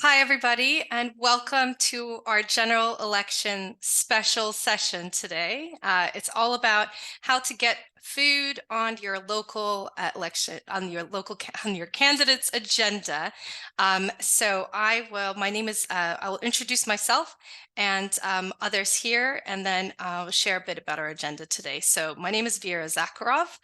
Hi, everybody, and welcome to our general election special session today. It's all about how to get food on your local election, on your candidate's agenda. My name is, I will introduce myself and others here, and then I'll share a bit about our agenda today. So my name is Vera Zakharov.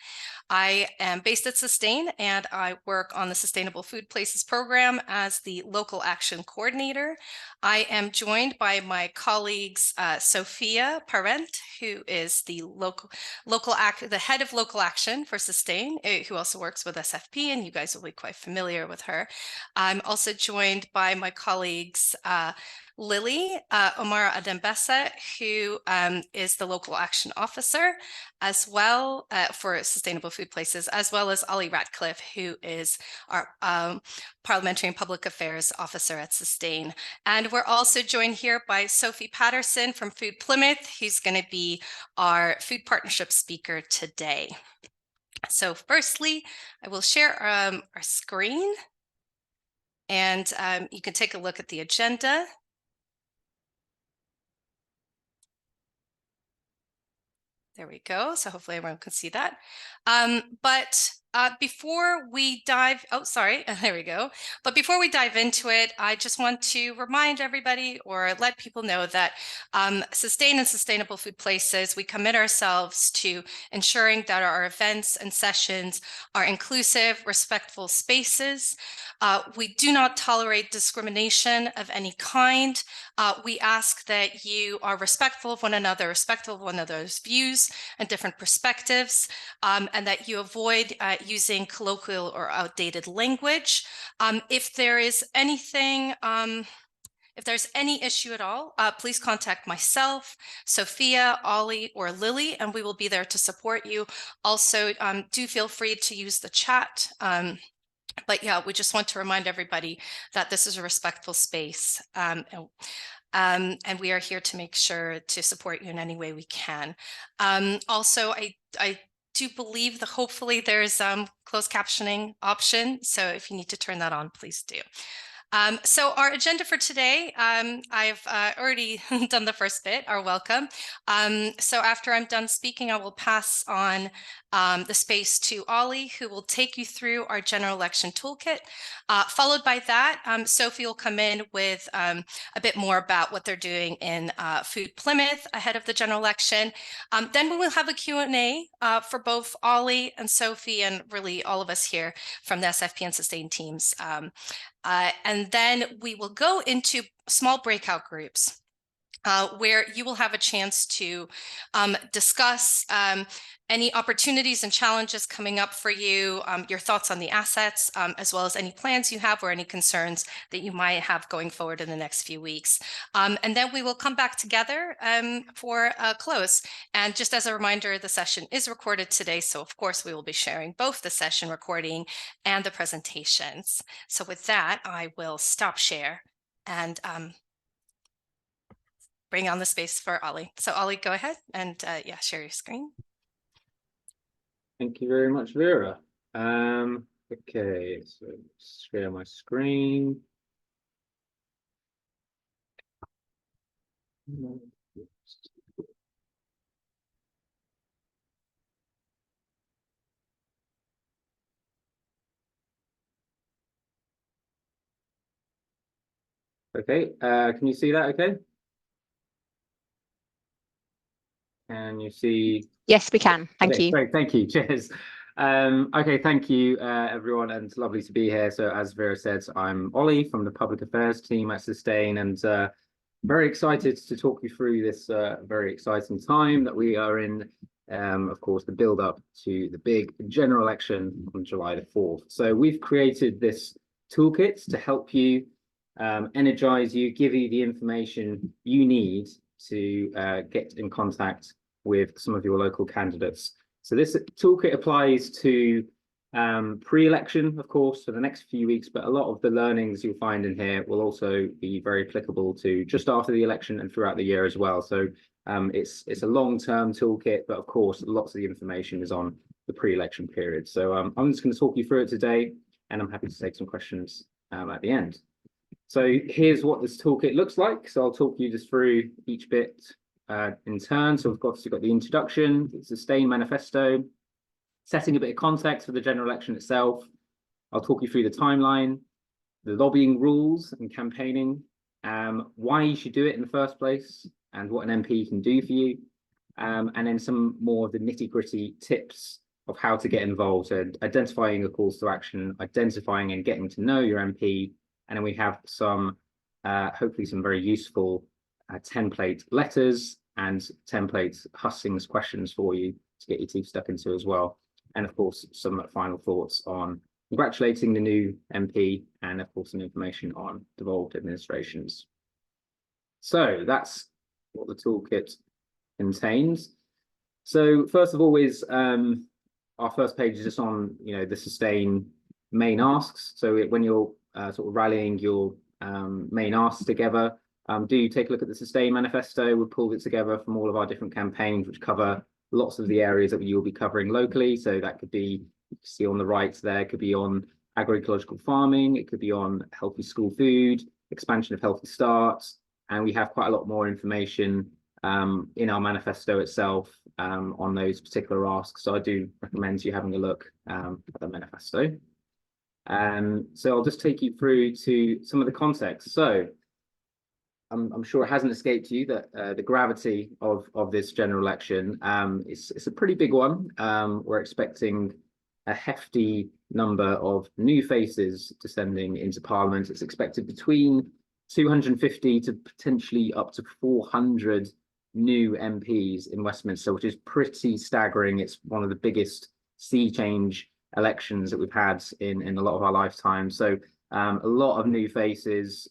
I am based at Sustain, and I work on the Sustainable Food Places program as the local action coordinator. I am joined by my colleagues, Sophia Parent, who is the head of local action for Sustain, who also works with SFP, and you guys will be quite familiar with her. I'm also joined by my colleagues, Lily Omara Adembesa, who is the local action officer as well for Sustainable Food Places, as well as Ollie Ratcliffe, who is our Parliamentary and Public Affairs Officer at Sustain. And we're also joined here by Sophie Patterson from Food Plymouth, who's going to be our food partnership speaker today. So firstly, I will share our screen, and you can take a look at the agenda. There we go. So hopefully everyone can see that. Before we dive, there we go. But before we dive into it, I just want to remind everybody or let people know that Sustain and Sustainable Food Places, we commit ourselves to ensuring that our events and sessions are inclusive, respectful spaces. We do not tolerate discrimination of any kind. We ask that you are respectful of one another, respectful of one another's views and different perspectives, and that you avoid using colloquial or outdated language. If there is anything, if there's any issue at all, please contact myself, Sophia, Ollie, or Lily, and we will be there to support you. Also, do feel free to use the chat. But yeah, we just want to remind everybody that this is a respectful space. And we are here to make sure to support you in any way we can. Also, I do believe that hopefully there's closed captioning option. So if you need to turn that on, please do. So our agenda for today, I've already done the first bit, our welcome. So after I'm done speaking, I will pass on the space to Ollie, who will take you through our general election toolkit. Followed by that, Sophie will come in with a bit more about what they're doing in Food Plymouth ahead of the general election. Then we will have a Q&A for both Ollie and Sophie, and really all of us here from the SFP and Sustain teams. And then we will go into small breakout groups where you will have a chance to discuss any opportunities and challenges coming up for you, your thoughts on the assets, as well as any plans you have or any concerns that you might have going forward in the next few weeks. And then we will come back together for a close. And just as a reminder, the session is recorded today. So of course, we will be sharing both the session recording and the presentations. So with that, I will stop share and bring on the space for Ollie. So Ollie, go ahead and yeah, share your screen. Thank you very much, Vera. Okay, so share my screen. Okay, can you see that okay? Can you see? Yes, we can. Thank you. Great, thank you. Cheers. Okay, thank you, everyone, and it's lovely to be here. So as Vera said, I'm Ollie from the Public Affairs team at Sustain, and very excited to talk you through this very exciting time that we are in. Of course, the build up to the big general election on July the 4th. So we've created this toolkit to help you, energize you, give you the information you need to get in contact with some of your local candidates. So this toolkit applies to pre-election, of course, for the next few weeks, but a lot of the learnings you'll find in here will also be very applicable to just after the election and throughout the year as well. So it's a long-term toolkit, but of course, lots of the information is on the pre-election period. So I'm just going to talk you through it today, and I'm happy to take some questions at the end. So here's what this toolkit looks like. So I'll talk you just through each bit in turn. So we've obviously got the introduction, the Sustain manifesto, setting a bit of context for the general election itself. I'll talk you through the timeline, the lobbying rules and campaigning, why you should do it in the first place, and what an MP can do for you, and then some more of the nitty-gritty tips of how to get involved, and identifying the calls to action, identifying and getting to know your MP, and then we have some, hopefully some very useful template letters and template hustings questions for you to get your teeth stuck into as well. And of course, some final thoughts on congratulating the new MP, and of course some information on devolved administrations. So that's what the toolkit contains. So first of all is our first page is just on the Sustain main asks. So when you're sort of rallying your main asks together, do take a look at the Sustain manifesto. We've pulled it together from all of our different campaigns, which cover lots of the areas that you'll be covering locally. So that could be, you can see on the right there, could be on agroecological farming, it could be on healthy school food, expansion of Healthy Starts, and we have quite a lot more information in our manifesto itself on those particular asks. So I do recommend you having a look at the manifesto. So I'll just take you through to some of the context. So I'm sure it hasn't escaped you that the gravity of this general election it's a pretty big one. We're expecting a hefty number of new faces descending into Parliament. It's expected between 250 to potentially up to 400 new MPs in Westminster, which is pretty staggering. It's one of the biggest sea change elections that we've had in a lot of our lifetime. So a lot of new faces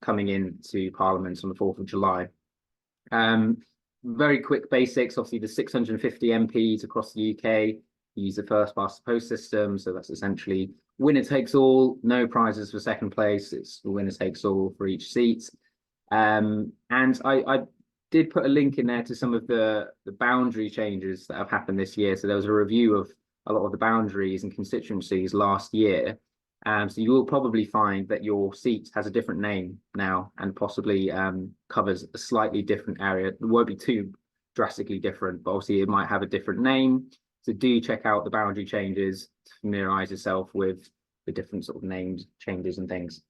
coming into Parliament on the 4th of July. Very quick basics, obviously the 650 MPs across the UK use the first past the post system. So that's essentially winner takes all, no prizes for second place. It's the winner takes all for each seat. And I did put a link in there to some of the boundary changes that have happened this year. So there was a review of a lot of the boundaries and constituencies last year. So you will probably find that your seat has a different name now and possibly covers a slightly different area. It won't be too drastically different, but obviously it might have a different name. So do check out the boundary changes to familiarize yourself with the different sort of named changes and things.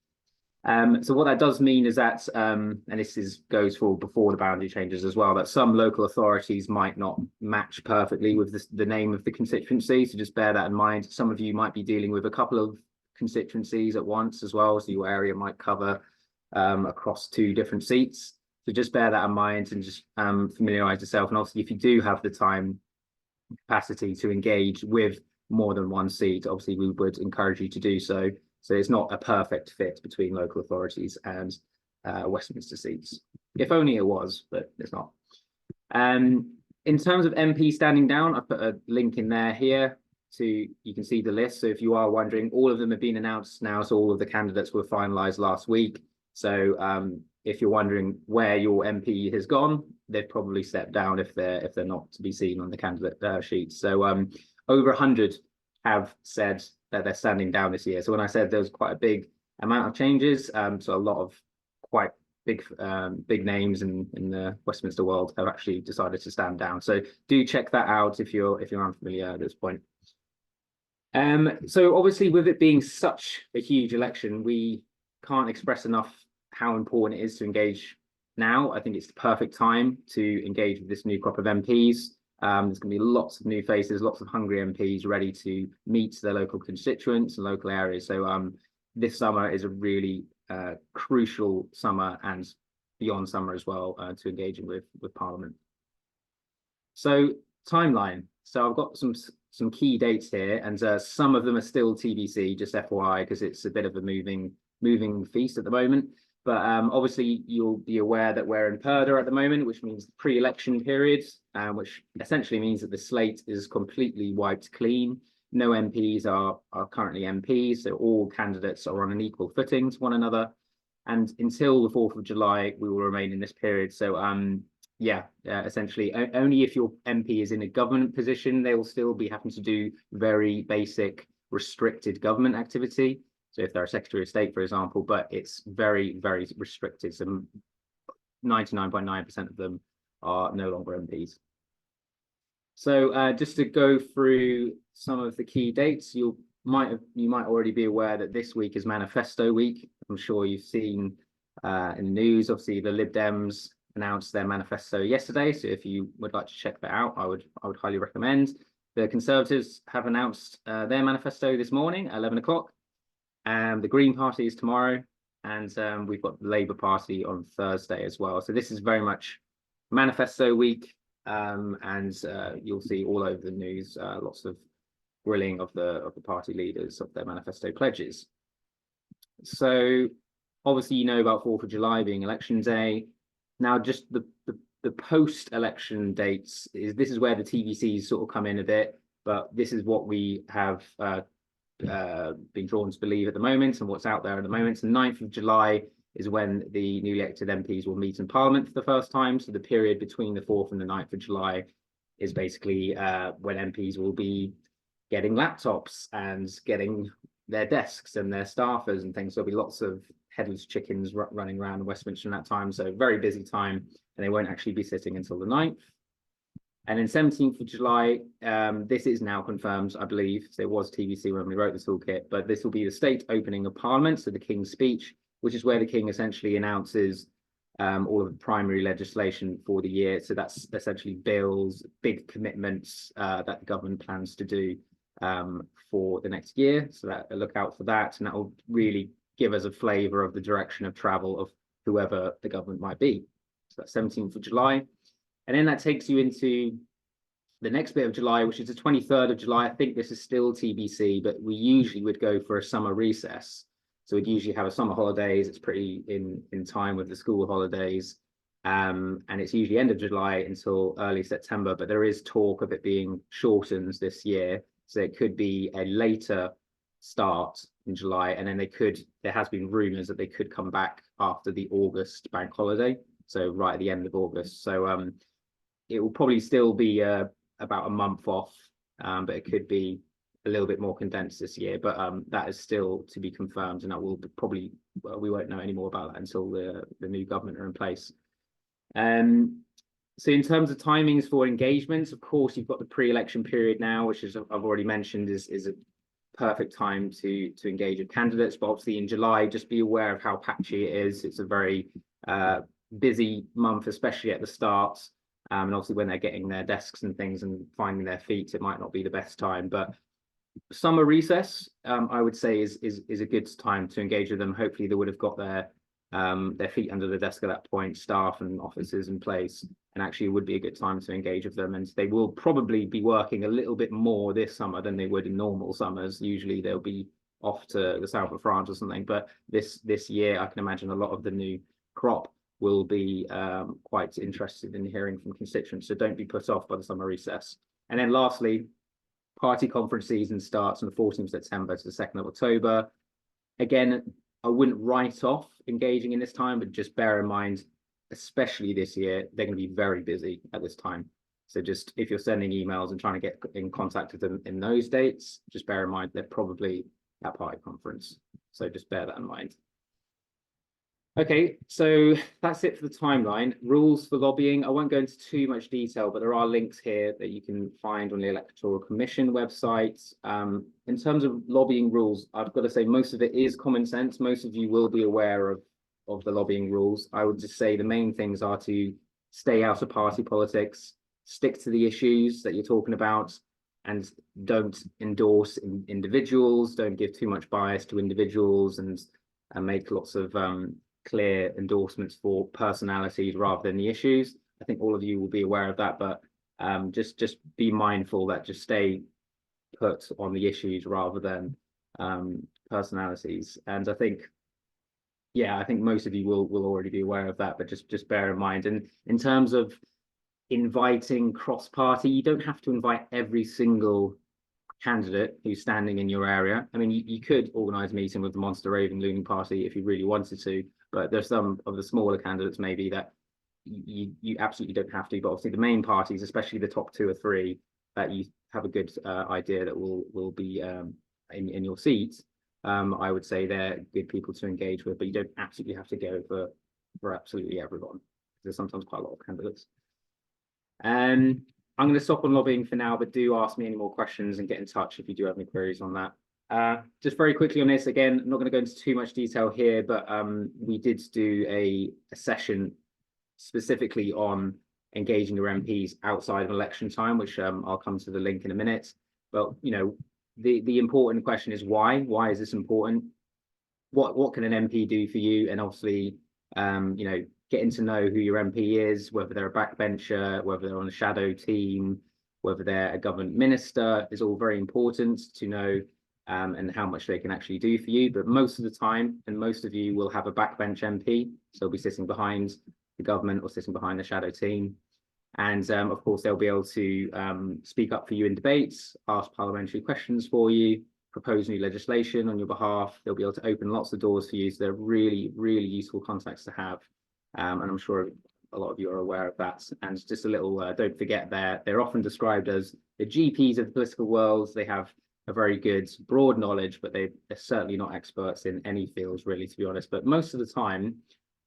So what that does mean is that, and this goes for before the boundary changes as well, that some local authorities might not match perfectly with the name of the constituency. So just bear that in mind. Some of you might be dealing with a couple of constituencies at once as well. So your area might cover across 2 different seats. So just bear that in mind and just familiarize yourself. And obviously, if you do have the time capacity to engage with more than one seat, obviously we would encourage you to do so. So it's not a perfect fit between local authorities and Westminster seats. If only it was, but it's not. In terms of MP standing down, I've put a link in there here you can see the list. So if you are wondering, all of them have been announced now. So all of the candidates were finalized last week. So if you're wondering where your MP has gone, they've probably stepped down if they're not to be seen on the candidate sheet. So over 100 have said that they're standing down this year. So when I said there was quite a big amount of changes, so a lot of quite big names in the Westminster world have actually decided to stand down. So do check that out if you're unfamiliar at this point. So obviously, with it being such a huge election, we can't express enough how important it is to engage now. I think it's the perfect time to engage with this new crop of MPs. There's going to be lots of new faces, lots of hungry MPs ready to meet their local constituents and local areas. So this summer is a really crucial summer and beyond summer as well to engaging with Parliament. So timeline. So I've got some key dates here, and some of them are still TBC, just FYI, because it's a bit of a moving feast at the moment. But obviously, you'll be aware that we're in Purdah at the moment, which means the pre-election period, which essentially means that the slate is completely wiped clean. No MPs are currently MPs, so all candidates are on an equal footing to one another. And until the 4th of July, we will remain in this period. So essentially, only if your MP is in a government position, they will still be having to do very basic restricted government activity. So if they're a Secretary of State, for example, but it's very, very restricted. So 99.9% of them are no longer MPs. So just to go through some of the key dates, you might already be aware that this week is Manifesto Week. I'm sure you've seen in the news. Obviously, the Lib Dems announced their manifesto yesterday. So if you would like to check that out, I would highly recommend. The Conservatives have announced their manifesto this morning at 11 o'clock. The Green Party is tomorrow, and we've got the Labour Party on Thursday as well. So this is very much Manifesto Week, and you'll see all over the news lots of grilling of the party leaders of their manifesto pledges. So obviously you know about 4th of July being Election Day. Now just the post-election dates this is where the TVCs sort of come in a bit, but this is what we have been drawn to believe at the moment and what's out there at the moment. So 9th of July is when the newly elected MPs will meet in Parliament for the first time. So the period between the 4th and the 9th of July is basically when MPs will be getting laptops and getting their desks and their staffers and things. There'll be lots of headless chickens running around Westminster in that time. So very busy time, and they won't actually be sitting until the 9th. And then 17th of July, this is now confirmed, I believe. So it was TBC when we wrote the toolkit, but this will be the state opening of Parliament, so the King's Speech, which is where the King essentially announces all of the primary legislation for the year. So that's essentially bills, big commitments that the government plans to do for the next year. So that look out for that, and that will really give us a flavour of the direction of travel of whoever the government might be. So that's 17th of July. And then that takes you into the next bit of July, which is the 23rd of July. I think this is still TBC, but we usually would go for a summer recess. So we'd usually have a summer holidays. It's pretty in time with the school holidays. And it's usually end of July until early September, but there is talk of it being shortened this year. So it could be a later start in July, and then there has been rumours that they could come back after the August bank holiday. So right at the end of August. So it will probably still be about a month off, but it could be a little bit more condensed this year. But that is still to be confirmed, and that will probably, well, we won't know any more about that until the new government are in place. So in terms of timings for engagements, of course, you've got the pre-election period now, which is I've already mentioned is a perfect time to engage with candidates. But obviously in July, just be aware of how patchy it is. It's a very busy month, especially at the start. And obviously when they're getting their desks and things and finding their feet, it might not be the best time. But summer recess, I would say is a good time to engage with them. Hopefully they would have got their feet under the desk at that point, staff and officers in place, and actually it would be a good time to engage with them. And they will probably be working a little bit more this summer than they would in normal summers. Usually they'll be off to the south of France or something, but this year I can imagine a lot of the new crop will be quite interested in hearing from constituents, so don't be put off by the summer recess. And then lastly, party conference season starts on the 14th of September to the 2nd of October. Again, I wouldn't write off engaging in this time, but just bear in mind, especially this year, they're going to be very busy at this time. So just if you're sending emails and trying to get in contact with them in those dates, just bear in mind they're probably at party conference. So just bear that in mind. Okay, so that's it for the timeline. Rules for lobbying. I won't go into too much detail, but there are links here that you can find on the Electoral Commission website. In terms of lobbying rules, I've got to say most of it is common sense. Most of you will be aware of the lobbying rules. I would just say the main things are to stay out of party politics, stick to the issues that you're talking about, and don't endorse individuals, don't give too much bias to individuals, and make lots of clear endorsements for personalities rather than the issues. I think all of you will be aware of that, but just be mindful that just stay put on the issues rather than personalities. And I think, yeah, I think most of you will already be aware of that, but just bear in mind. And in terms of inviting cross-party, you don't have to invite every single candidate who's standing in your area. I mean, you could organise a meeting with the Monster Raving Looning Party if you really wanted to, but there's some of the smaller candidates maybe that you absolutely don't have to. But obviously the main parties, especially the top 2 or 3 that you have a good idea that will be in your seats, I would say they're good people to engage with, but you don't absolutely have to go for absolutely everyone. There's sometimes quite a lot of candidates. I'm going to stop on lobbying for now, but do ask me any more questions and get in touch if you do have any queries on that. Just very quickly on this, again, I'm not going to go into too much detail here, but we did do a session specifically on engaging your MPs outside of election time, which I'll come to the link in a minute. But, you know, the important question is why? Why is this important? What can an MP do for you? And obviously, you know, getting to know who your MP is, whether they're a backbencher, whether they're on a shadow team, whether they're a government minister, is all very important to know, and how much they can actually do for you. But most of the time, and most of you will have a backbench MP, so they'll be sitting behind the government or sitting behind the shadow team. And of course, they'll be able to speak up for you in debates, ask parliamentary questions for you, propose new legislation on your behalf. They'll be able to open lots of doors for you. So they're really, really useful contacts to have. And I'm sure a lot of you are aware of that. And just a little, don't forget, they're often described as the GPs of the political world. They have a very good broad knowledge, but they're certainly not experts in any fields, really, to be honest. But most of the time,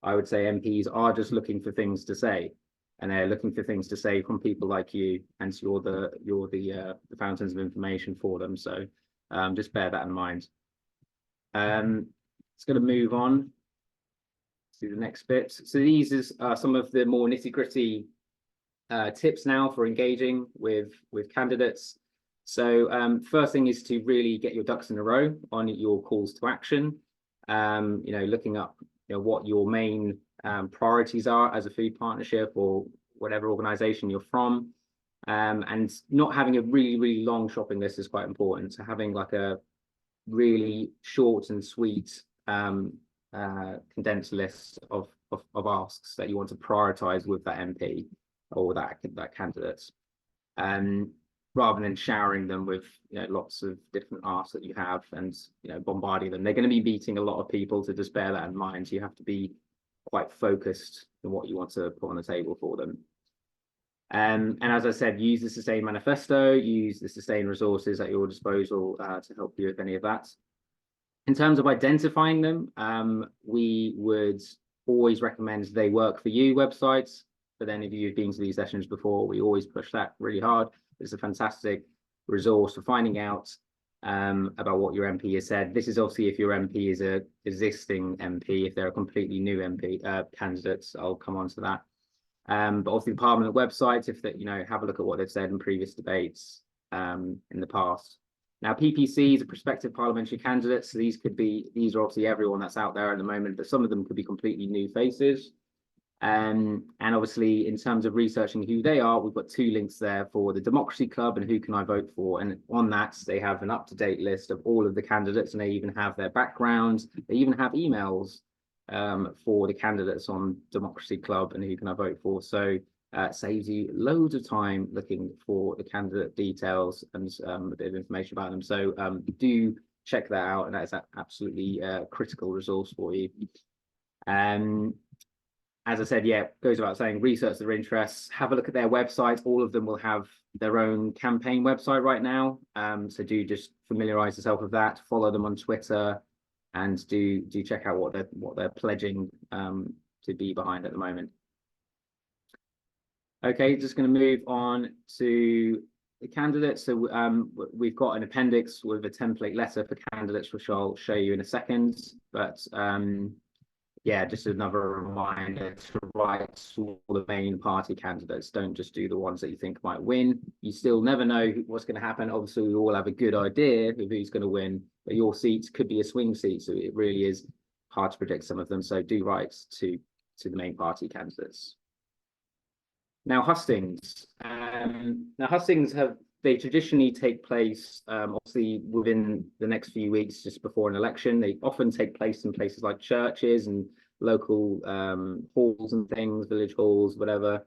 I would say MPs are just looking for things to say. And they're looking for things to say from people like you, and you're the fountains of information for them. So just bear that in mind. It's going to move on to the next bit. So these is some of the more nitty-gritty tips now for engaging with candidates. So first thing is to really get your ducks in a row on your calls to action. You know, looking up what your main priorities are as a food partnership or whatever organization you're from, and not having a really long shopping list is quite important. So having like a really short and sweet condensed list of asks that you want to prioritize with that MP or that candidate, rather than showering them with lots of different asks that you have and bombarding them. They're going to be meeting a lot of people, so just bear that in mind. So you have to be quite focused on what you want to put on the table for them. And as I said, use the Sustain manifesto, use the Sustain resources at your disposal to help you with any of that. In terms of identifying them, we would always recommend They Work For You websites. For any of you who've been to these sessions before, we always push that really hard. It's a fantastic resource for finding out about what your MP has said. This is obviously if your MP is a existing MP. If they're a completely new MP candidates, I'll come on to that. But obviously the Parliament websites, if that have a look at what they've said in previous debates in the past. Now, PPCs are prospective parliamentary candidates. So these are obviously everyone that's out there at the moment, but some of them could be completely new faces. And obviously, in terms of researching who they are, we've got two links there for the Democracy Club and Who Can I Vote For? And on that, they have an up-to-date list of all of the candidates, and they even have their backgrounds. They even have emails for the candidates on Democracy Club and Who Can I Vote For? So it saves you loads of time looking for the candidate details and a bit of information about them. So do check that out, and that is an absolutely critical resource for you. As I said, yeah, goes without saying, research their interests, have a look at their websites. All of them will have their own campaign website right now. So do just familiarize yourself with that, follow them on Twitter, and do check out what they're pledging to be behind at the moment. Okay, just going to move on to the candidates. So we've got an appendix with a template letter for candidates, which I'll show you in a second. But yeah, just another reminder to write all the main party candidates. Don't just do the ones that you think might win. You still never know what's going to happen. Obviously, we all have a good idea of who's going to win, but your seats could be a swing seat, so it really is hard to predict some of them. So do write to the main party candidates. Now, hustings. They traditionally take place, obviously, within the next few weeks, just before an election. They often take place in places like churches and local halls and things, village halls, whatever.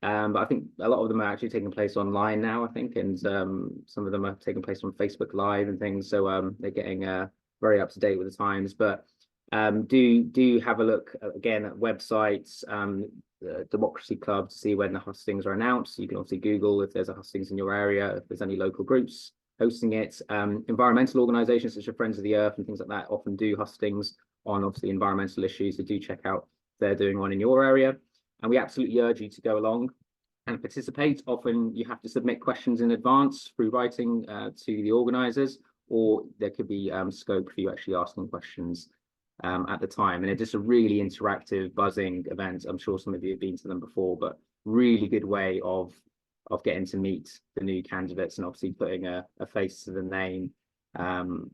But I think a lot of them are actually taking place online now, I think, and some of them are taking place on Facebook Live and things. So they're getting very up to date with the times. But do have a look again at websites, the Democracy Club, to see when the hustings are announced. You can also Google if there's a hustings in your area, if there's any local groups hosting it. Environmental organisations such as Friends of the Earth and things like that often do hustings on obviously environmental issues, so do check out if they're doing one in your area. And we absolutely urge you to go along and participate. Often you have to submit questions in advance through writing to the organisers, or there could be scope for you actually asking questions at the time. And it's just a really interactive, buzzing event. I'm sure some of you have been to them before, but really good way of getting to meet the new candidates and obviously putting a face to the name and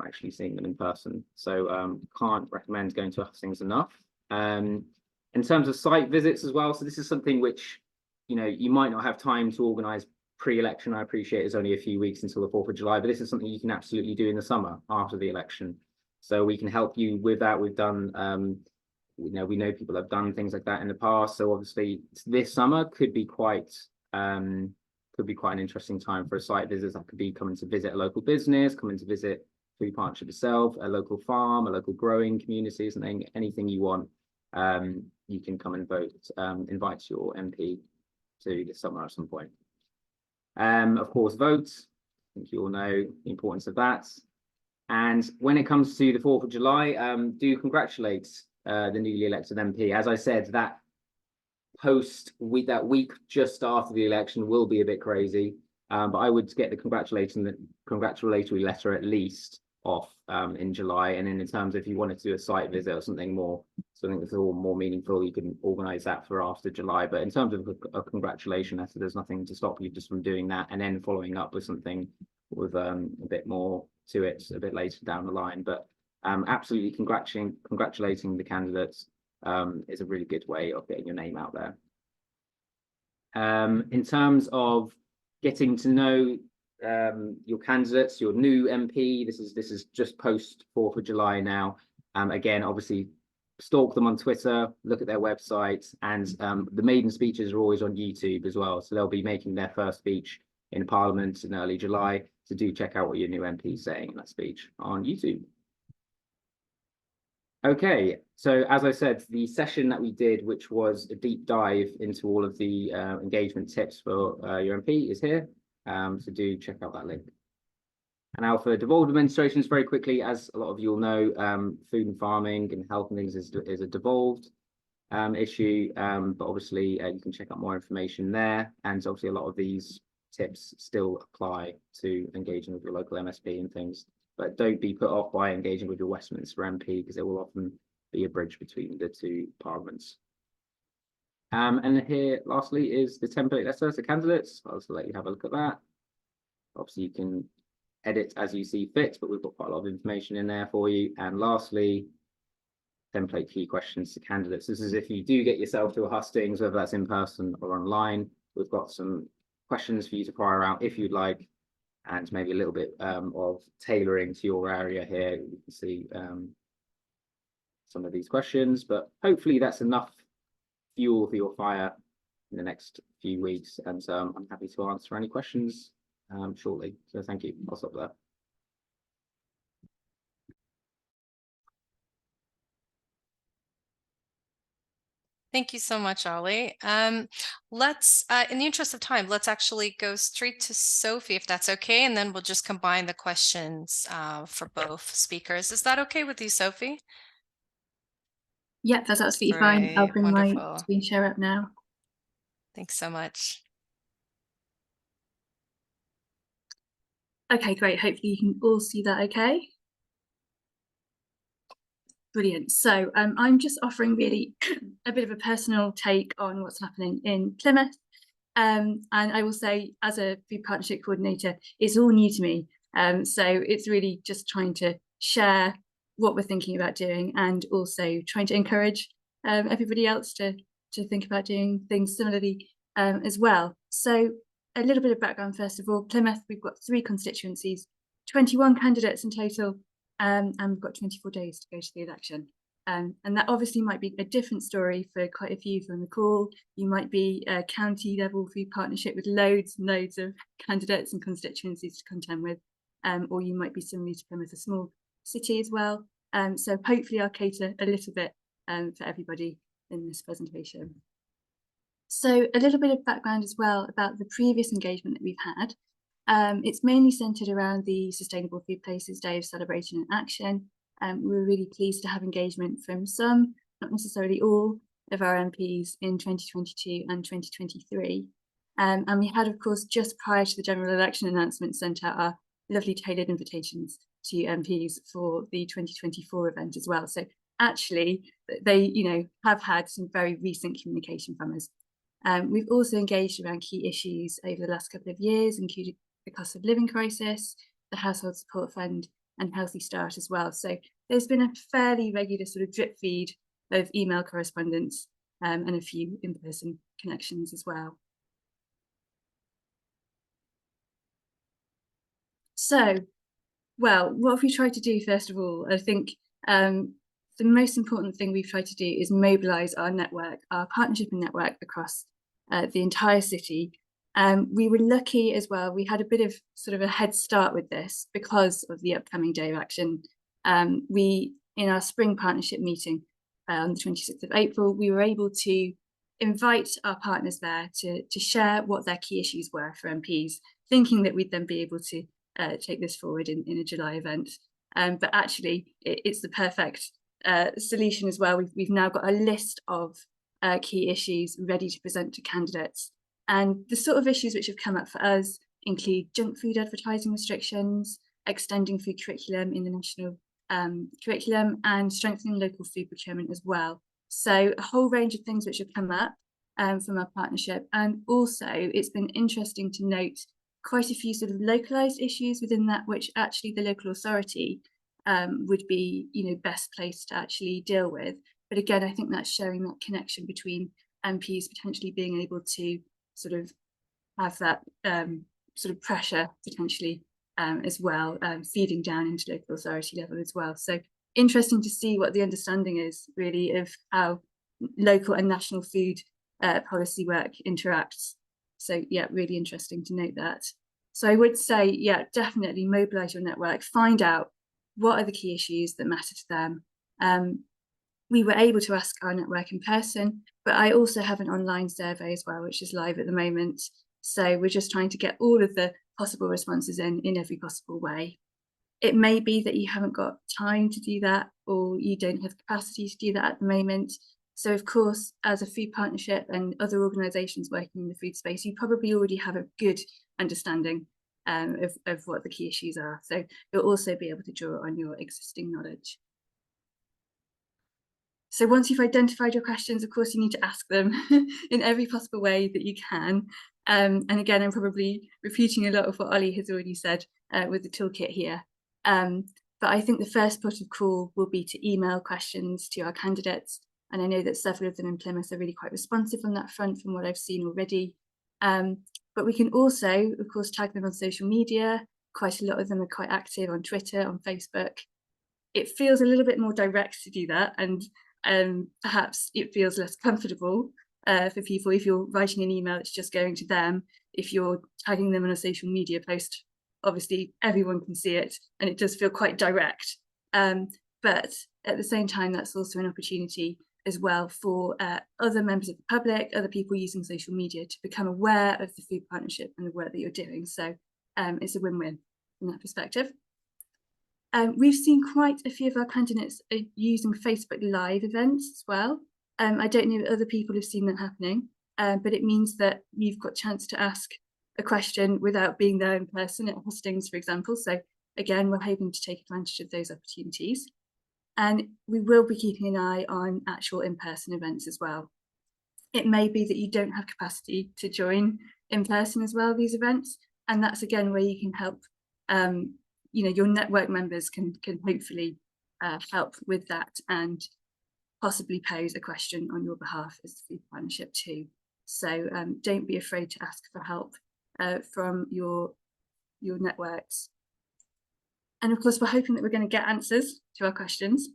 actually seeing them in person. So can't recommend going to hustings enough. In terms of site visits as well, so this is something which, you know, you might not have time to organise pre-election. I appreciate it's only a few weeks until the 4th of July, but this is something you can absolutely do in the summer after the election. So we can help you with that. We've done, you know, we know people have done things like that in the past. So obviously this summer could be quite an interesting time for a site visit. That could be coming to visit a local business, coming to visit Food Partnership itself, a local farm, a local growing community, something, anything you want. You can come and vote, invite your MP to this summer at some point. Of course, vote. I think you all know the importance of that. And when it comes to the 4th of July, do congratulate the newly elected MP. As I said, that that week just after the election will be a bit crazy, but I would get the congratulatory letter at least off in July. And then in terms of if you wanted to do a site visit or something that's all more meaningful, you can organise that for after July. But in terms of a congratulation letter, there's nothing to stop you just from doing that and then following up with something with a bit more to it a bit later down the line. But absolutely congratulating the candidates is a really good way of getting your name out there. In terms of getting to know your candidates, your new MP, this is just post 4th of July now. Again, obviously stalk them on Twitter, look at their website, and the maiden speeches are always on YouTube as well. So they'll be making their first speech in Parliament in early July. So do check out what your new MP is saying in that speech on YouTube. Okay, so as I said, the session that we did, which was a deep dive into all of the engagement tips for your MP, is here. So do check out that link. And now for devolved administrations, very quickly, as a lot of you will know, food and farming and health and things is a devolved issue, but obviously you can check out more information there. And obviously a lot of these tips still apply to engaging with your local MSP and things, but don't be put off by engaging with your Westminster MP, because there will often be a bridge between the two parliaments. And here, lastly, is the template letter to candidates. I'll just let you have a look at that. Obviously, you can edit as you see fit, but we've got quite a lot of information in there for you. And lastly, template key questions to candidates. This is if you do get yourself to a hustings, whether that's in person or online. We've got some questions for you to fire out if you'd like, and maybe a little bit of tailoring to your area here. You can see some of these questions, but hopefully that's enough fuel for your fire in the next few weeks. And I'm happy to answer any questions shortly. So thank you. I'll stop there. Thank you so much, Ollie. Let's, in the interest of time, let's actually go straight to Sophie, if that's okay, and then we'll just combine the questions for both speakers. Is that okay with you, Sophie? Yep, that's absolutely fine. I'll bring Wonderful. my screen share up now. Thanks so much. Okay, great. Hopefully you can all see that okay. Brilliant. So I'm just offering really a bit of a personal take on what's happening in Plymouth. And I will say, as a food partnership coordinator, it's all new to me. So it's really just trying to share what we're thinking about doing, and also trying to encourage everybody else to think about doing things similarly as well. So a little bit of background first of all. Plymouth, we've got 3 constituencies, 21 candidates in total, and we've got 24 days to go to the election. And that obviously might be a different story for quite a few from the call. You might be a county level food partnership with loads and loads of candidates and constituencies to contend with, or you might be similarly to Plymouth, a small city as well. So hopefully I'll cater a little bit for everybody in this presentation. So a little bit of background as well about the previous engagement that we've had. It's mainly centred around the Sustainable Food Places Day of Celebration and Action. We're really pleased to have engagement from some, not necessarily all, of our MPs in 2022 and 2023. And we had, of course, just prior to the general election announcement, sent out our lovely tailored invitations to MPs for the 2024 event as well. So actually, they, you know, have had some very recent communication from us. We've also engaged around key issues over the last couple of years, including the cost of living crisis, the Household Support Fund, and Healthy Start as well. So there's been a fairly regular sort of drip feed of email correspondence and a few in-person connections as well. So, well, what have we tried to do first of all? I think the most important thing we've tried to do is mobilise our network, our partnership and network across the entire city. We were lucky as well. We had a bit of sort of a head start with this because of the upcoming Day of Action. In our spring partnership meeting on the 26th of April, we were able to invite our partners there to share what their key issues were for MPs, thinking that we'd then be able to take this forward in a July event. But actually, it's the perfect solution as well. We've now got a list of key issues ready to present to candidates. And the sort of issues which have come up for us include junk food advertising restrictions, extending food curriculum in the national curriculum, and strengthening local food procurement as well. So a whole range of things which have come up from our partnership. And also it's been interesting to note quite a few sort of localized issues within that, which actually the local authority would be, you know, best placed to actually deal with. But again, I think that's showing that connection between MPs potentially being able to sort of have that sort of pressure potentially as well, feeding down into local authority level as well. So interesting to see what the understanding is really of how local and national food policy work interacts. So yeah, really interesting to note that. So I would say, yeah, definitely mobilise your network, find out what are the key issues that matter to them. We were able to ask our network in person, but I also have an online survey as well, which is live at the moment. So we're just trying to get all of the possible responses in every possible way. It may be that you haven't got time to do that, or you don't have capacity to do that at the moment. So of course, as a food partnership and other organisations working in the food space, you probably already have a good understanding of what the key issues are. So you'll also be able to draw on your existing knowledge. So once you've identified your questions, of course, you need to ask them in every possible way that you can. And again, I'm probably repeating a lot of what Ollie has already said with the toolkit here. But I think the first port of call will be to email questions to our candidates. And I know that several of them in Plymouth are really quite responsive on that front from what I've seen already. But we can also, of course, tag them on social media. Quite a lot of them are quite active on Twitter, on Facebook. It feels a little bit more direct to do that, and perhaps it feels less comfortable for people if you're writing an email, it's just going to them. If you're tagging them on a social media post, obviously everyone can see it, and it does feel quite direct. But at the same time, that's also an opportunity as well for other members of the public, other people using social media to become aware of the food partnership and the work that you're doing. So it's a win-win from that perspective. We've seen quite a few of our candidates using Facebook Live events as well. I don't know if other people have seen that happening, but it means that you've got a chance to ask a question without being there in person at hustings, for example. So again, we're hoping to take advantage of those opportunities. And we will be keeping an eye on actual in-person events as well. It may be that you don't have capacity to join in person as well, these events. And that's again where you can help, you know, your network members can hopefully help with that and possibly pose a question on your behalf as the food partnership too. So don't be afraid to ask for help from your networks. And of course, we're hoping that we're going to get answers to our questions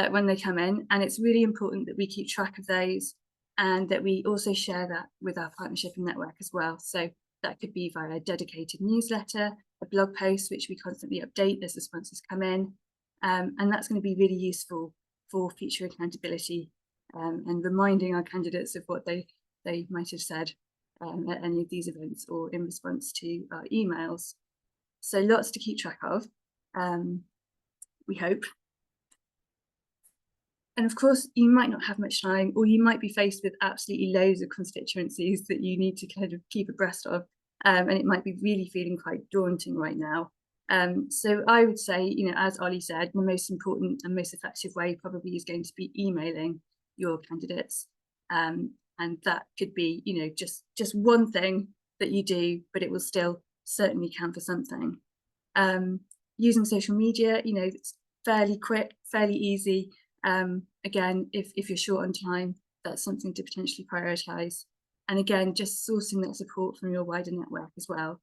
when they come in. And it's really important that we keep track of those and that we also share that with our partnership and network as well. So that could be via a dedicated newsletter, a blog post, which we constantly update as responses come in. And that's going to be really useful for future accountability and reminding our candidates of what they might have said at any of these events or in response to our emails. So lots to keep track of, we hope. And of course, you might not have much time, or you might be faced with absolutely loads of constituencies that you need to kind of keep abreast of. And it might be really feeling quite daunting right now. So I would say, you know, as Ollie said, the most important and most effective way probably is going to be emailing your candidates. And that could be, you know, just one thing that you do, but it will still certainly count for something. Using social media, you know, it's fairly quick, fairly easy. Again, if you're short on time, that's something to potentially prioritize. And again, just sourcing that support from your wider network as well.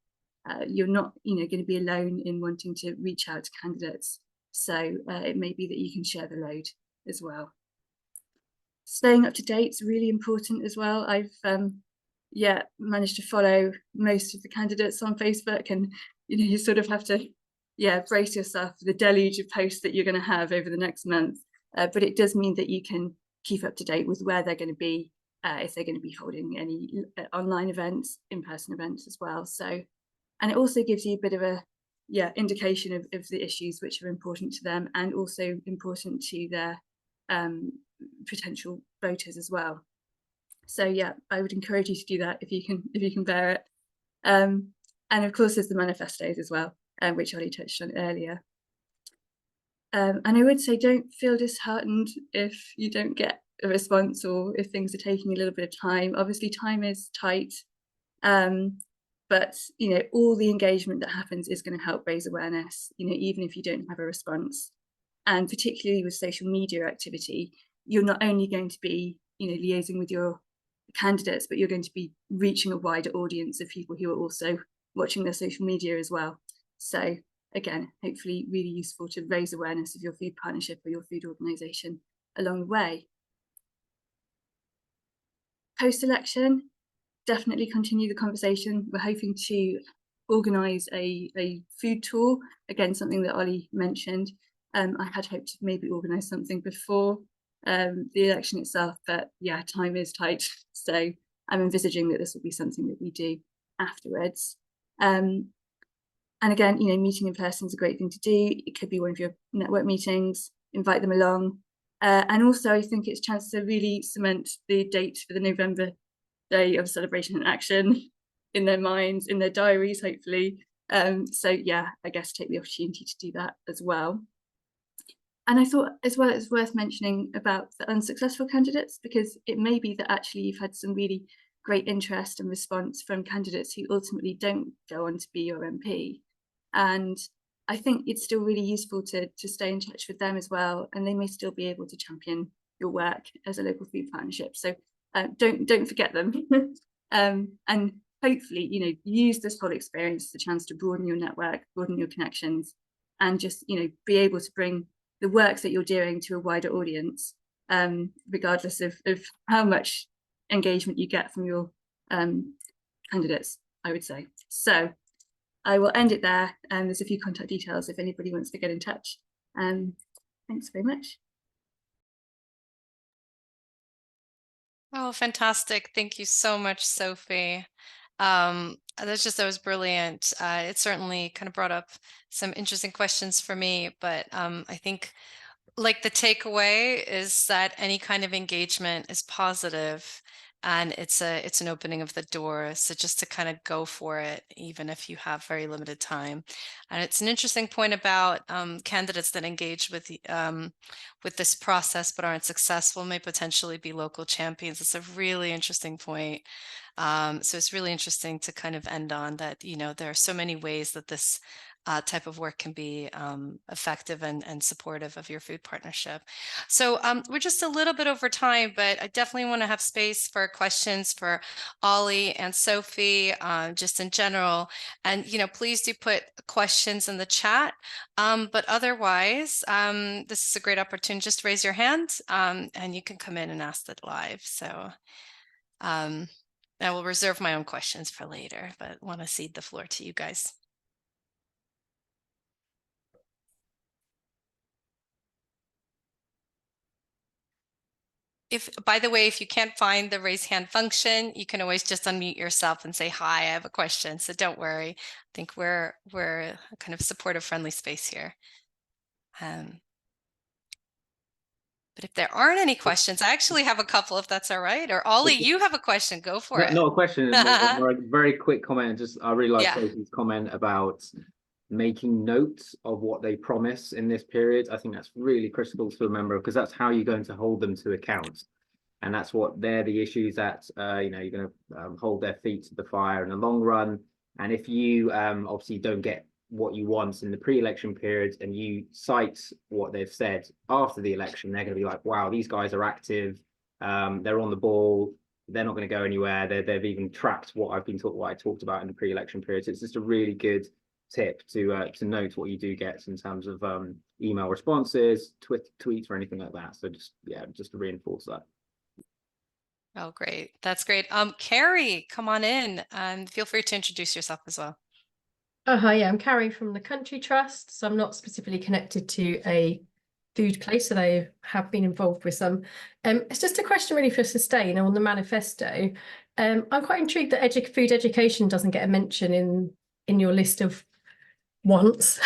You're not, you know, going to be alone in wanting to reach out to candidates. So it may be that you can share the load as well. Staying up to date is really important as well. I've managed to follow most of the candidates on Facebook, and you know, you sort of have to brace yourself for the deluge of posts that you're going to have over the next month. But it does mean that you can keep up to date with where they're going to be, if they're going to be holding any online events, in-person events as well. So, and it also gives you a bit of a indication of the issues which are important to them, and also important to their potential voters as well. So yeah, I would encourage you to do that if you can bear it. And of course, there's the manifestos as well, which Ollie touched on earlier. And I would say, don't feel disheartened if you don't get a response, or if things are taking a little bit of time. Obviously, time is tight, but you know, all the engagement that happens is going to help raise awareness. You know, even if you don't have a response, and particularly with social media activity, you're not only going to be, you know, liaising with your candidates, but you're going to be reaching a wider audience of people who are also watching their social media as well. So again, hopefully really useful to raise awareness of your food partnership or your food organisation along the way. Post-election, definitely continue the conversation. We're hoping to organise a food tour, again, something that Ollie mentioned. I had hoped to maybe organise something before the election itself, but yeah, time is tight. So I'm envisaging that this will be something that we do afterwards. And again, you know, meeting in person is a great thing to do. It could be one of your network meetings, invite them along. And also, I think it's a chance to really cement the date for the November Day of Celebration and Action in their minds, in their diaries, hopefully. So yeah, I guess take the opportunity to do that as well. And I thought as well it's worth mentioning about the unsuccessful candidates, because it may be that actually you've had some really great interest and response from candidates who ultimately don't go on to be your MP. And I think it's still really useful to stay in touch with them as well, and they may still be able to champion your work as a local food partnership. So don't forget them. And hopefully, you know, use this whole experience as a chance to broaden your network, broaden your connections, and just, you know, be able to bring the work that you're doing to a wider audience, regardless of how much engagement you get from your candidates, I would say. So I will end it there. And there's a few contact details if anybody wants to get in touch. Thanks very much. Oh, fantastic. Thank you so much, Sophie. That was brilliant. It certainly kind of brought up some interesting questions for me, but I think like the takeaway is that any kind of engagement is positive, and it's an opening of the door. So just to kind of go for it, even if you have very limited time. And it's an interesting point about candidates that engage with this process but aren't successful may potentially be local champions. It's a really interesting point. So it's really interesting to kind of end on that, you know, there are so many ways that this type of work can be effective and supportive of your food partnership. So we're just a little bit over time, but I definitely want to have space for questions for Ollie and Sophie, just in general. And, you know, please do put questions in the chat. But otherwise, this is a great opportunity. Just raise your hand and you can come in and ask it live. So I will reserve my own questions for later, but want to cede the floor to you guys. If, by the way, if you can't find the raise hand function, you can always just unmute yourself and say, hi, I have a question. So don't worry. I think we're a kind of supportive, friendly space here. But if there aren't any questions, I actually have a couple, if that's all right. Or Ollie, you have a question, go for it. Not a question, more a very quick comment. Just I really like Yeah. Sophie's comment about making notes of what they promise in this period. I think that's really critical to remember, because that's how you're going to hold them to account. And that's what they're the issues that you know, you're going to hold their feet to the fire in the long run. And if you obviously don't get what you want in the pre-election period, and you cite what they've said after the election, they're going to be like, wow, these guys are active, they're on the ball, they're not going to go anywhere, they've even tracked what I talked about in the pre-election period. So it's just a really good tip to note what you do get in terms of email responses, tweets or anything like that. So just, yeah, just to reinforce that. Oh, great. That's great. Carrie, come on in and feel free to introduce yourself as well. Oh, hi, yeah, I'm Carrie from the Country Trust. So I'm not specifically connected to a food place, so they have been involved with some. It's just a question really for Sustain on the manifesto. I'm quite intrigued that food education doesn't get a mention in your list of wants,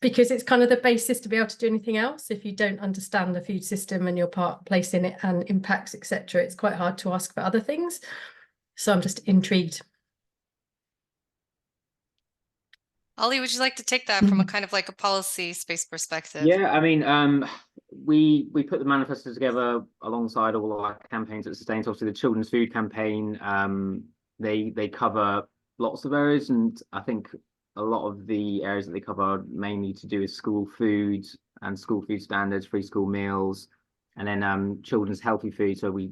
because it's kind of the basis to be able to do anything else. If you don't understand the food system and your place in it and impacts, etc., it's quite hard to ask for other things. So I'm just intrigued. Ollie, would you like to take that from a kind of like a policy space perspective? Yeah, I mean, we put the manifesto together alongside all of our campaigns at Sustain. Obviously, the Children's Food Campaign, they cover lots of areas, and I think a lot of the areas that they cover are mainly to do with school food and school food standards, free school meals, and then children's healthy food. So we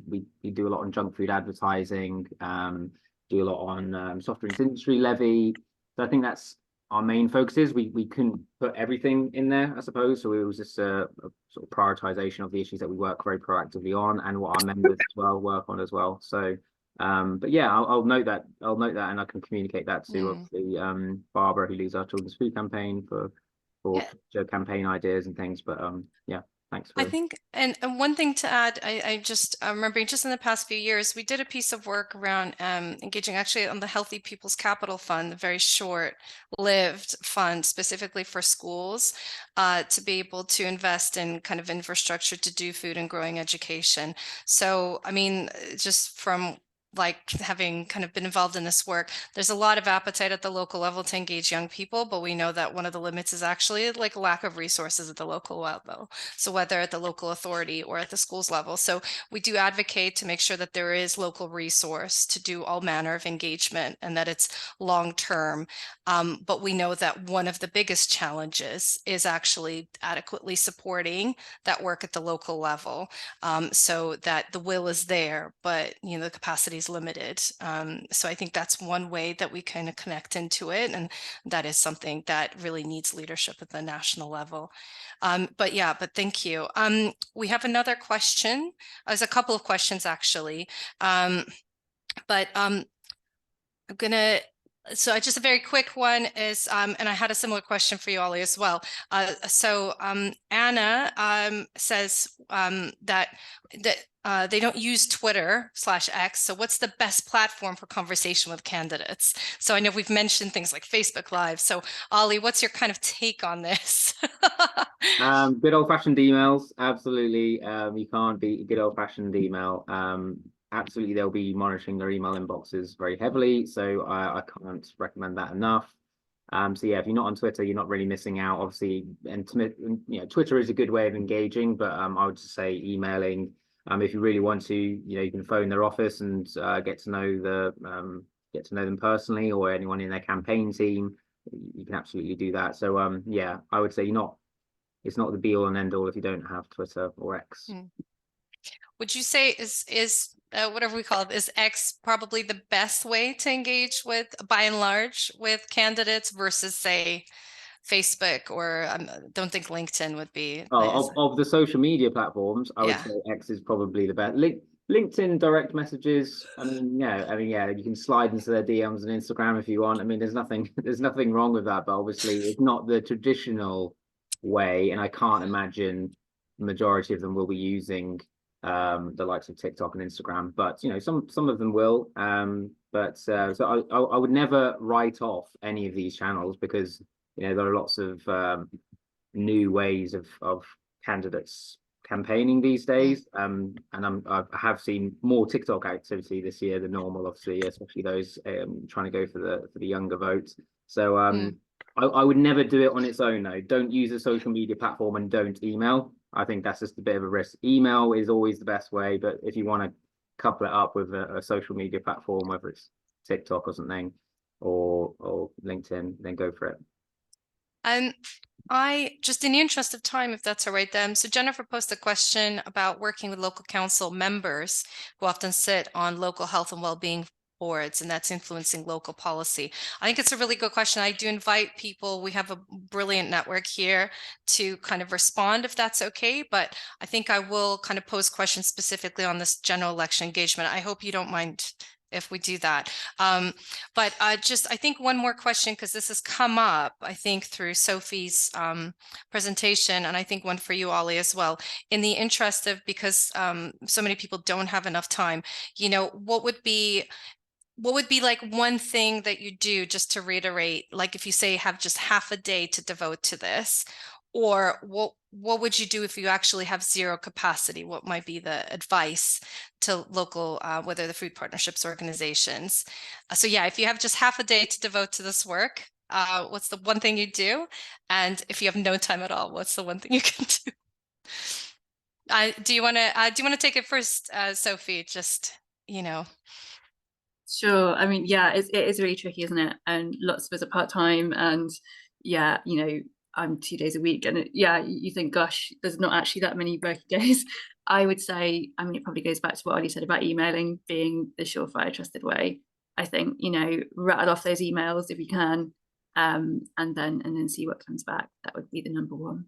do a lot on junk food advertising, do a lot on soft drinks industry levy. So I think that's our main focus. Is we couldn't put everything in there, I suppose. So it was just a sort of prioritization of the issues that we work very proactively on, and what our members as well work on as well. So but yeah, I'll note that, and I can communicate that to obviously Barbara, who leads our children's food campaign, for future campaign ideas and things. But yeah, thanks for... I think, and one thing to add, I just remembering just in the past few years, we did a piece of work around engaging actually on the Healthy People's Capital Fund, a very short-lived fund specifically for schools to be able to invest in kind of infrastructure to do food and growing education. So, I mean, just from like having kind of been involved in this work, there's a lot of appetite at the local level to engage young people, but we know that one of the limits is actually like lack of resources at the local level. So whether at the local authority or at the schools level. So we do advocate to make sure that there is local resource to do all manner of engagement and that it's long-term. But we know that one of the biggest challenges is actually adequately supporting that work at the local level, so that the will is there, but you know, the capacity is limited. So I think that's one way that we kind of connect into it, and that is something that really needs leadership at the national level. But yeah, but thank you. We have another question. There's a couple of questions actually, but I'm gonna. So just a very quick one is, and I had a similar question for you, Ollie, as well. So Anna says that they don't use Twitter/X. So what's the best platform for conversation with candidates? So I know we've mentioned things like Facebook Live. So Ollie, what's your kind of take on this? Good old-fashioned emails, absolutely. You can't beat good old-fashioned email. Absolutely, they'll be monitoring their email inboxes very heavily, so I can't recommend that enough. So yeah, if you're not on Twitter, you're not really missing out, obviously. And you know, Twitter is a good way of engaging, but I would just say emailing. If you really want to, you know, you can phone their office and get to know them personally, or anyone in their campaign team. You can absolutely do that. So yeah, I would say it's not the be all and end all if you don't have Twitter or X. Would you say is whatever we call it, is X probably the best way to engage with, by and large, with candidates versus say Facebook, or don't think LinkedIn would be? Of the social media platforms, I would say X is probably the best. LinkedIn direct messages, I mean, yeah, you can slide into their DMs on Instagram if you want. I mean, there's nothing wrong with that, but obviously it's not the traditional way, and I can't imagine the majority of them will be using the likes of TikTok and Instagram, but you know, some of them will. So I would never write off any of these channels, because you know there are lots of new ways of candidates campaigning these days. And I have seen more TikTok activity this year than normal, obviously, especially those trying to go for the younger votes. So I would never do it on its own though. Don't use a social media platform and don't email. I think that's just a bit of a risk. Email is always the best way, but if you want to couple it up with a social media platform, whether it's TikTok or something, or LinkedIn, then go for it. I just, in the interest of time, if that's all right, then. So Jennifer posted a question about working with local council members who often sit on local health and well-being boards, and that's influencing local policy. I think it's a really good question. I do invite people. We have a brilliant network here to kind of respond if that's okay, but I think I will kind of pose questions specifically on this general election engagement. I hope you don't mind if we do that. But I think one more question, because this has come up, I think, through Sophie's presentation, and I think one for you, Ollie, as well. In the interest of, because so many people don't have enough time, you know, what would be like one thing that you do, just to reiterate, like if you say have just half a day to devote to this, or what would you do if you actually have zero capacity? What might be the advice to local, whether the food partnerships organizations? So yeah, if you have just half a day to devote to this work, what's the one thing you do? And if you have no time at all, what's the one thing you can do? Do you want to take it first, Sophie? Just, you know. Sure. I mean, yeah, it is really tricky, isn't it? And lots of us are part-time, and yeah, you know, I'm 2 days a week, and you think, gosh, there's not actually that many working days. I would say, I mean, it probably goes back to what Ollie said about emailing being the surefire, trusted way. I think, you know, rattle off those emails if you can, and then see what comes back. That would be the number one.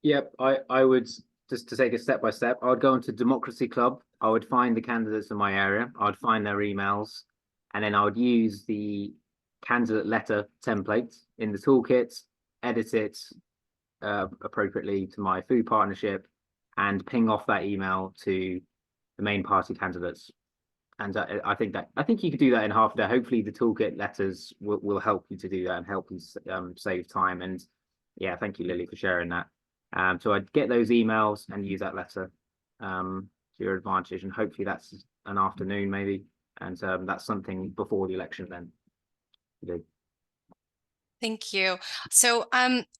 Yep, I would, just to take it step by step, I would go into Democracy Club. I would find the candidates in my area. I would find their emails, and then I would use the candidate letter template in the toolkit, edit it appropriately to my food partnership, and ping off that email to the main party candidates. And I think you could do that in half a day. Hopefully the toolkit letters will help you to do that and help you save time. And yeah, thank you, Lily, for sharing that. So I'd get those emails and use that letter to your advantage, and hopefully that's an afternoon maybe, and that's something before the election then. Thank you. So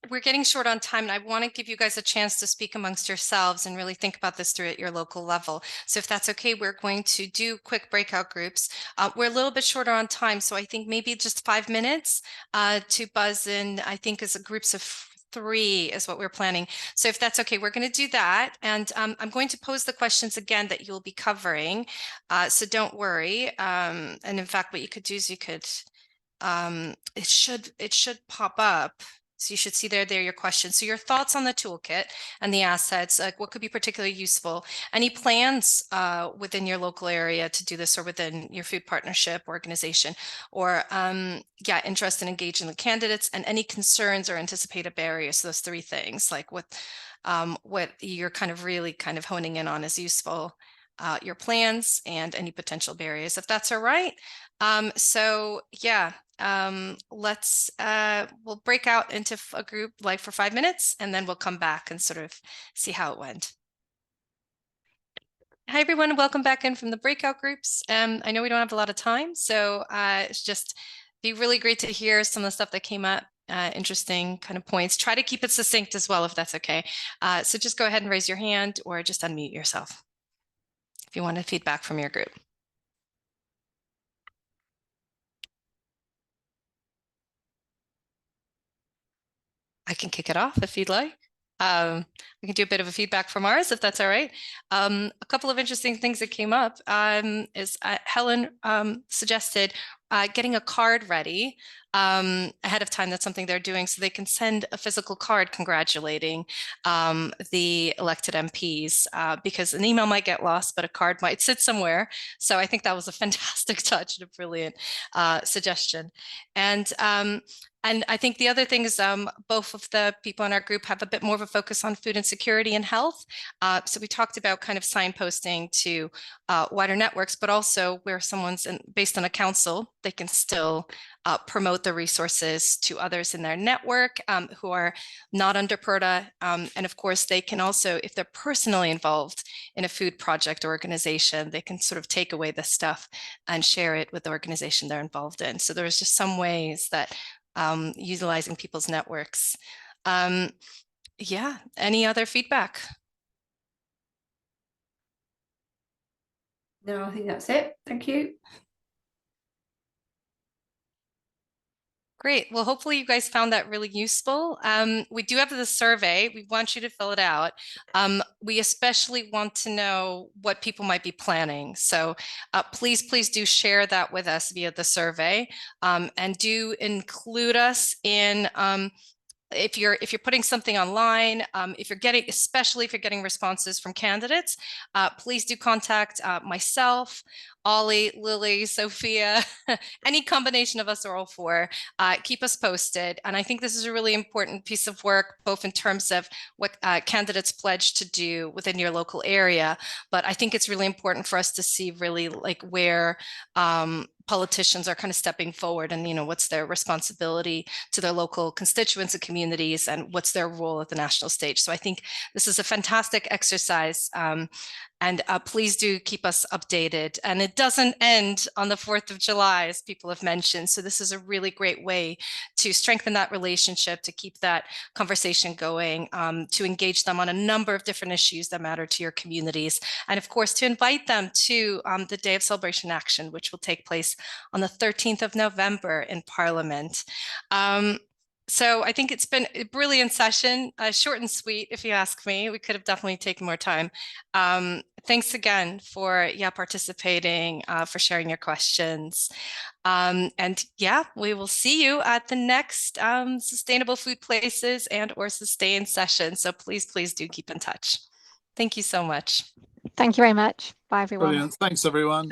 we're getting short on time, and I want to give you guys a chance to speak amongst yourselves and really think about this through at your local level. So if that's okay, we're going to do quick breakout groups. We're a little bit shorter on time, so I think maybe just 5 minutes to buzz in, I think, as groups of 3 is what we're planning. So if that's okay, we're going to do that. And I'm going to pose the questions again that you'll be covering. So don't worry. And in fact, what you could do is you could, it should pop up. So you should see there your questions. So your thoughts on the toolkit and the assets, like what could be particularly useful, any plans within your local area to do this, or within your food partnership organization, or interest in engaging the candidates, and any concerns or anticipated barriers. So those 3 things, like what you're kind of really kind of honing in on is useful, your plans, and any potential barriers, if that's all right. So yeah, we'll break out into a group like for 5 minutes, and then we'll come back and sort of see how it went. Hi, everyone. Welcome back in from the breakout groups. I know we don't have a lot of time, so it's just be really great to hear some of the stuff that came up, interesting kind of points. Try to keep it succinct as well, if that's okay. So just go ahead and raise your hand, or just unmute yourself if you wanted feedback from your group. I can kick it off if you'd like. We can do a bit of a feedback from ours, if that's all right. A couple of interesting things that came up is Helen suggested getting a card ready ahead of time. That's something they're doing, so they can send a physical card congratulating the elected MPs, because an email might get lost, but a card might sit somewhere. So I think that was a fantastic touch and a brilliant suggestion. And And I think the other thing is both of the people in our group have a bit more of a focus on food insecurity and health. So we talked about kind of signposting to wider networks, but also where someone's based on a council, they can still promote the resources to others in their network who are not under PERDA. And of course, they can also, if they're personally involved in a food project or organization, they can sort of take away this stuff and share it with the organization they're involved in. So there's just some ways that utilizing people's networks. Yeah, any other feedback? No, I think that's it. Thank you. Great. Well, hopefully you guys found that really useful. We do have the survey. We want you to fill it out. We especially want to know what people might be planning. So please do share that with us via the survey, and do include us in if you're putting something online, especially if you're getting responses from candidates, please do contact myself, Ollie, Lily, Sophia, any combination of us are all for. Keep us posted. And I think this is a really important piece of work, both in terms of what candidates pledge to do within your local area. But I think it's really important for us to see really like where politicians are kind of stepping forward and, what's their responsibility to their local constituents and communities and what's their role at the national stage. So I think this is a fantastic exercise. And please do keep us updated. And it doesn't end on the 4th of July, as people have mentioned. So this is a really great way to strengthen that relationship, to keep that conversation going, to engage them on a number of different issues that matter to your communities. And of course, to invite them to the Day of Celebration Action, which will take place on the 13th of November in Parliament. So I think it's been a brilliant session, short and sweet, if you ask me. We could have definitely taken more time. Thanks again for participating, for sharing your questions. And yeah, we will see you at the next Sustainable Food Places and/or Sustain session. So please do keep in touch. Thank you so much. Thank you very much. Bye, everyone. Brilliant. Thanks, everyone.